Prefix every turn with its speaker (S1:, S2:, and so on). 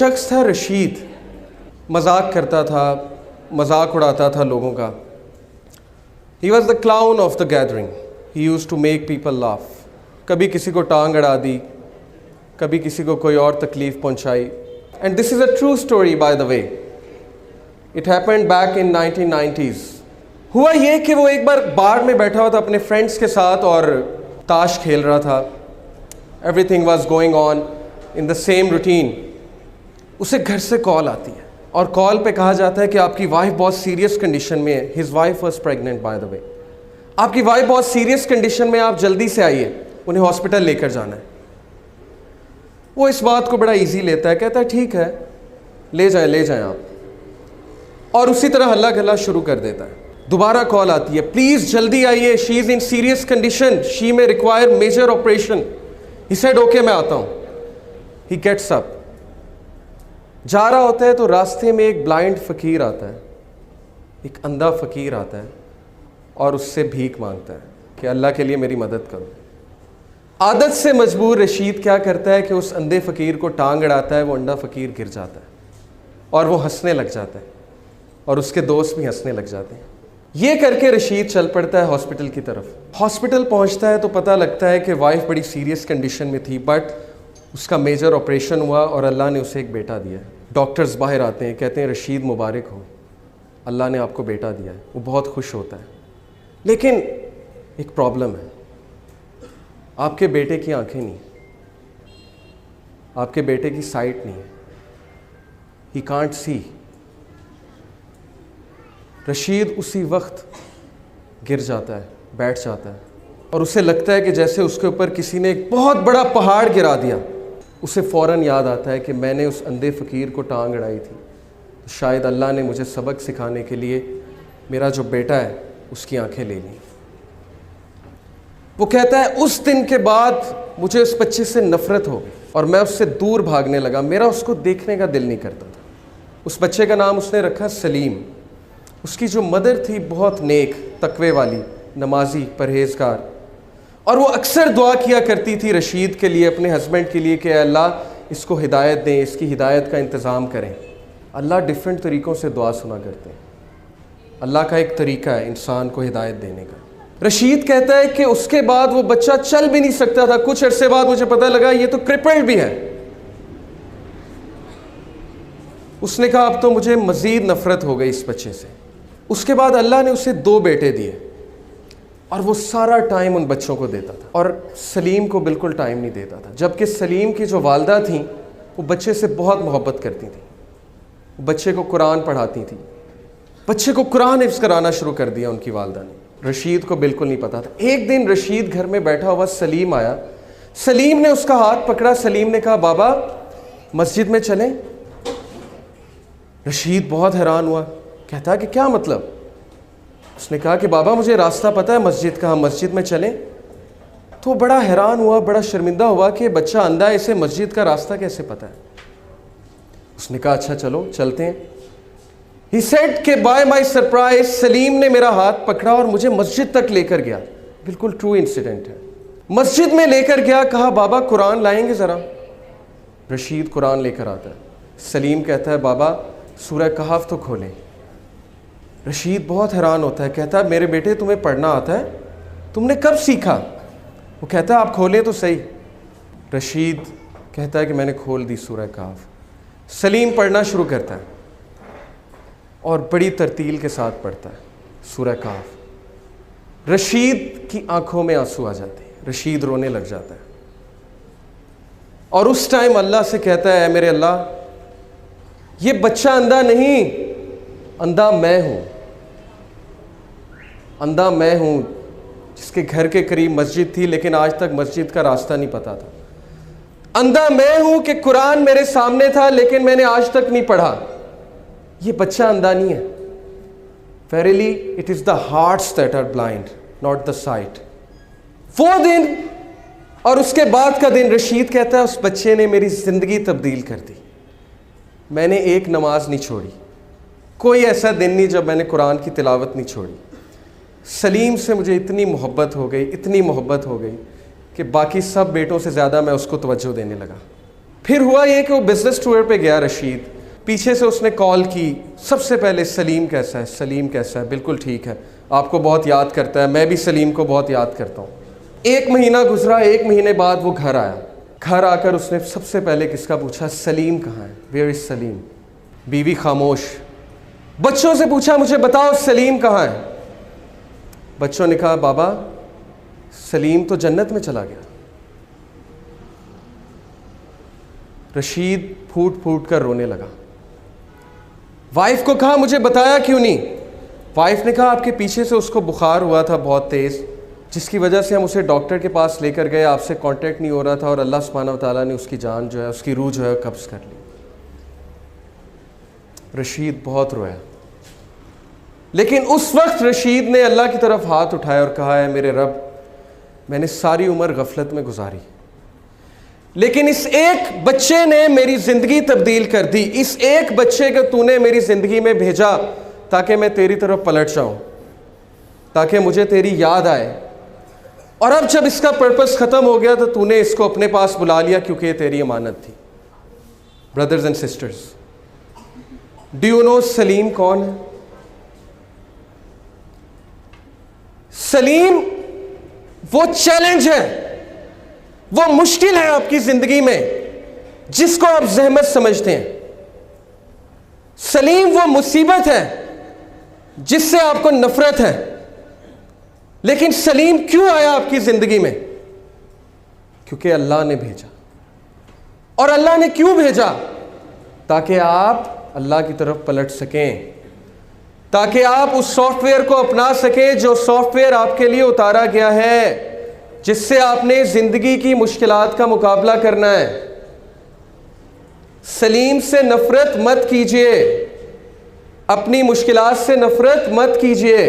S1: शख्स था रशीद, मजाक करता था, मजाक उड़ाता था लोगों का। He was the clown of the gathering. He use to make people laugh. कभी किसी को टांग अड़ा दी, कभी किसी को कोई और तकलीफ पहुंचाई। And this is a true story by the way. It happened back in 1990s। हुआ ये कि वो एक बार बार में बैठा हुआ था अपने फ्रेंड्स के साथ और ताश खेल रहा था। Everything was going on in the same routine. उसे घर से कॉल आती है और कॉल पे कहा जाता है कि आपकी वाइफ बहुत सीरियस कंडीशन में है। His wife was pregnant by the way. आपकी वाइफ बहुत सीरियस कंडीशन में, आप जल्दी से आइए, उन्हें हॉस्पिटल लेकर जाना है। वो इस बात को बड़ा इजी लेता है, कहता है ठीक है, ले जाएं आप, और उसी तरह हल्ला गल्ला शुरू कर देता है। दोबारा कॉल आती है, प्लीज जल्दी आइए, she is in serious condition, she may require major operation. He said okay, मैं आता हूं। ही गेट्स अप, जा रहा होता है तो रास्ते में एक ब्लाइंड फ़कीर आता है, एक अंधा फ़कीर आता है और उससे भीख मांगता है कि अल्लाह के लिए मेरी मदद करो। आदत से मजबूर रशीद क्या करता है कि उस अंधे फ़कीर को टांग अड़ाता है। वो अंधा फ़कीर गिर जाता है और वो हंसने लग जाता है और उसके दोस्त भी हंसने लग जाते हैं। ये करके रशीद चल पड़ता है हॉस्पिटल की तरफ। हॉस्पिटल पहुंचता है तो पता लगता है कि वाइफ बड़ी सीरियस कंडीशन में थी, बट उसका मेजर ऑपरेशन हुआ और अल्लाह ने उसे एक बेटा दिया है। डॉक्टर्स बाहर आते हैं, कहते हैं रशीद मुबारक हो, अल्लाह ने आपको बेटा दिया है। वो बहुत खुश होता है, लेकिन एक प्रॉब्लम है, आपके बेटे की आंखें नहीं, आपके बेटे की साइट नहीं है, ही कांट सी। रशीद उसी वक्त गिर जाता है, बैठ जाता है और उसे लगता है कि जैसे उसके ऊपर किसी ने एक बहुत बड़ा पहाड़ गिरा दिया। उसे फ़ौरन याद आता है कि मैंने उस अंधे फ़कीर को टांग अड़ाई थी, तो शायद अल्लाह ने मुझे सबक सिखाने के लिए मेरा जो बेटा है उसकी आंखें ले ली। वो कहता है उस दिन के बाद मुझे उस बच्चे से नफ़रत हो गई और मैं उससे दूर भागने लगा। मेरा उसको देखने का दिल नहीं करता था। उस बच्चे का नाम उसने रखा सलीम। उसकी जो मदर थी बहुत नेक, तकवे वाली, नमाजी, परहेज़गार, और वो अक्सर दुआ किया करती थी रशीद के लिए, अपने हस्बैंड के लिए, कि अल्लाह इसको हिदायत दें, इसकी हिदायत का इंतज़ाम करें। अल्लाह डिफरेंट तरीक़ों से दुआ सुना करते हैं। अल्लाह का एक तरीका है इंसान को हिदायत देने का। रशीद कहता है कि उसके बाद वो बच्चा चल भी नहीं सकता था। कुछ अरसे बाद मुझे पता लगा ये तो क्रिपल्ड भी है। उसने कहा अब तो मुझे मज़ीद नफ़रत हो गई इस बच्चे से। उसके बाद अल्लाह ने उसे 2 बेटे दिए और वो सारा टाइम उन बच्चों को देता था और सलीम को बिल्कुल टाइम नहीं देता था। जबकि सलीम की जो वालदा थी वो बच्चे से बहुत मोहब्बत करती थी, वो बच्चे को कुरान पढ़ाती थी, बच्चे को कुरान हिफ्ज़ कराना शुरू कर दिया उनकी वालदा ने। रशीद को बिल्कुल नहीं पता था। एक दिन रशीद घर में बैठा हुआ सलीम आया। सलीम ने उसका हाथ पकड़ा। सलीम ने कहा बाबा मस्जिद में चलें। रशीद बहुत हैरान हुआ, कहता है कि क्या मतलब? उसने कहा कि बाबा मुझे रास्ता पता है मस्जिद का, हम मस्जिद में चलें। तो बड़ा हैरान हुआ, बड़ा शर्मिंदा हुआ कि बच्चा अंधा है, इसे मस्जिद का रास्ता कैसे पता है। उसने कहा अच्छा चलो चलते हैं। ही सेड कि बाय माय सरप्राइज सलीम ने मेरा हाथ पकड़ा और मुझे मस्जिद तक लेकर गया। बिल्कुल ट्रू इंसिडेंट है। मस्जिद में लेकर गया, कहा बाबा कुरान लाएंगे ज़रा। रशीद कुरान लेकर आता है। सलीम कहता है बाबा सूरह कहफ तो खोलें। रशीद बहुत हैरान होता है, कहता है मेरे बेटे तुम्हें पढ़ना आता है, तुमने कब सीखा? वो कहता है आप खोलें तो सही। रशीद कहता है कि मैंने खोल दी सूरह कहफ। सलीम पढ़ना शुरू करता है और बड़ी तरतील के साथ पढ़ता है सूरह कहफ। रशीद की आंखों में आंसू आ जाते हैं, रशीद रोने लग जाता है और उस टाइम अल्लाह से कहता है मेरे अल्लाह, ये बच्चा अंधा नहीं, अंधा मैं हूँ, अंधा मैं हूँ जिसके घर के करीब मस्जिद थी लेकिन आज तक मस्जिद का रास्ता नहीं पता था। अंधा मैं हूँ कि कुरान मेरे सामने था लेकिन मैंने आज तक नहीं पढ़ा। ये बच्चा अंधा नहीं है। Verily it is the hearts that are blind, not the sight। वो दिन और उसके बाद का दिन रशीद कहता है उस बच्चे ने मेरी ज़िंदगी तब्दील कर दी। मैंने एक नमाज नहीं छोड़ी, कोई ऐसा दिन नहीं जब मैंने कुरान की तिलावत नहीं छोड़ी। सलीम से मुझे इतनी मोहब्बत हो गई, इतनी मोहब्बत हो गई कि बाकी सब बेटों से ज़्यादा मैं उसको तवज्जो देने लगा। फिर हुआ ये कि वो बिज़नेस टूर पे गया रशीद, पीछे से उसने कॉल की, सबसे पहले सलीम कैसा है, सलीम कैसा है, बिल्कुल ठीक है, आपको बहुत याद करता है, मैं भी सलीम को बहुत याद करता हूँ। 1 महीना गुजरा, 1 महीने बाद वो घर आया। घर आकर उसने सबसे पहले किसका पूछा, सलीम कहाँ है, वेयर इज़ सलीम। बीवी खामोश। बच्चों से पूछा, मुझे बताओ सलीम कहाँ है। बच्चों ने कहा, बाबा सलीम तो जन्नत में चला गया। रशीद फूट फूट कर रोने लगा। वाइफ को कहा, मुझे बताया क्यों नहीं। वाइफ ने कहा, आपके पीछे से उसको बुखार हुआ था बहुत तेज़, जिसकी वजह से हम उसे डॉक्टर के पास लेकर गए, आपसे कांटेक्ट नहीं हो रहा था और अल्लाह सुब्हानहू व तआला ने उसकी जान जो है, उसकी रूह जो है कब्ज़ कर ली। रशीद बहुत रोया, लेकिन उस वक्त रशीद ने अल्लाह की तरफ हाथ उठाया और कहा, है मेरे रब, मैंने सारी उम्र गफलत में गुजारी, लेकिन इस एक बच्चे ने मेरी ज़िंदगी तब्दील कर दी। इस एक बच्चे को तूने मेरी ज़िंदगी में भेजा ताकि मैं तेरी तरफ पलट जाऊँ, ताकि मुझे तेरी याद आए। और अब जब इसका पर्पस ख़त्म हो गया तो तूने इसको अपने पास बुला लिया, क्योंकि ये तेरी अमानत थी। Brothers and sisters, do you know Salim कौन है? सलीम वो चैलेंज है, वो मुश्किल है आपकी जिंदगी में जिसको आप जहमत समझते हैं। सलीम वो मुसीबत है जिससे आपको नफरत है। लेकिन सलीम क्यों आया आपकी जिंदगी में? क्योंकि अल्लाह ने भेजा। और अल्लाह ने क्यों भेजा? ताकि आप अल्लाह की तरफ पलट सकें, ताकि आप उस सॉफ्टवेयर को अपना सकें जो सॉफ्टवेयर आपके लिए उतारा गया है, जिससे आपने ज़िंदगी की मुश्किलात का मुकाबला करना है। सलीम से नफ़रत मत कीजिए, अपनी मुश्किलात से नफ़रत मत कीजिए।